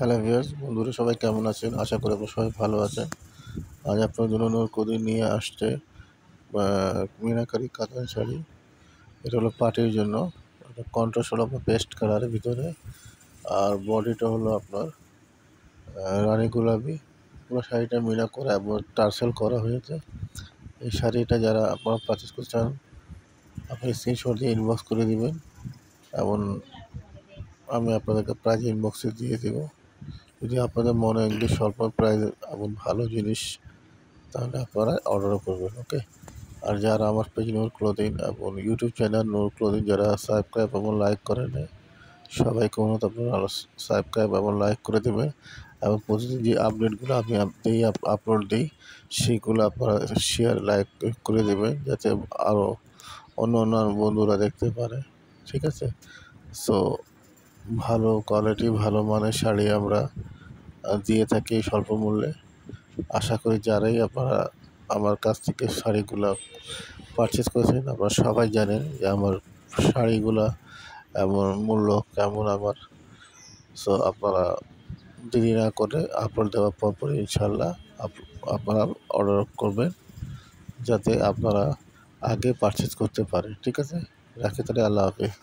Hello viewers, বন্ধুরা সবাই কেমন আছেন? আশা করি আপনারা সবাই ভালো আছেন। আজ আপনার জন্য নূরকলি নিয়ে আসছে মিনাকারি কাতান শাড়ি। এটা হলো পার্টির জন্য। এটা কন্ট্রাস্ট হলো আপনার পেস্ট কালারের ভিতরে, আর বডিটা হলো আপনার রানী গোলাপি। পুরো শাড়িটা মিনা করা এবং টার্সেল করা হয়েছে। এই শাড়িটা যারা আপনারা পারচেস করতে চান, আপনি স্ক্রিনশট দিয়ে ইনবক্স করে দিবেন এবং আমি আপনাদেরকে প্রাইস ইনবক্সে দিয়ে দেবো। যদি আপনাদের মনে একটু স্বল্প প্রাইস এবং ভালো জিনিস, তাহলে আপনারা অর্ডারও করবেন। ওকে। আর যারা আমার পেজ নূর ক্লোদিং এবং ইউটিউব চ্যানেল নূর ক্লোদিং যারা সাবস্ক্রাইব এবং লাইক করেন, সবাইকে অনুরোধ আপনারা সাবস্ক্রাইব এবং লাইক করে দেবেন এবং প্রতিদিন যে আপডেটগুলো আমি আপলোড দিই সেইগুলো আপনারা শেয়ার লাইক করে দেবেন, যাতে আরও অন্য বন্ধুরা দেখতে পারে। ঠিক আছে? সো ভালো কোয়ালিটি ভালো মানের শাড়ি আমরা দিয়ে থাকি স্বল্প মূল্যে। আশা করি যারাই আপনারা আমার কাছ থেকে শাড়িগুলো পারচেস করেছেন, আপনারা সবাই জানেন যে আমার শাড়িগুলা এমন মূল্য কেমন আমার। সো আপনারা দেরি না করে আপলোড দেওয়ার পরপরই ইনশাল্লাহ আপনারা অর্ডার করবেন, যাতে আপনারা আগে পারচেস করতে পারেন। ঠিক আছে? রাখি তাহলে, আল্লাহ হাফেজ।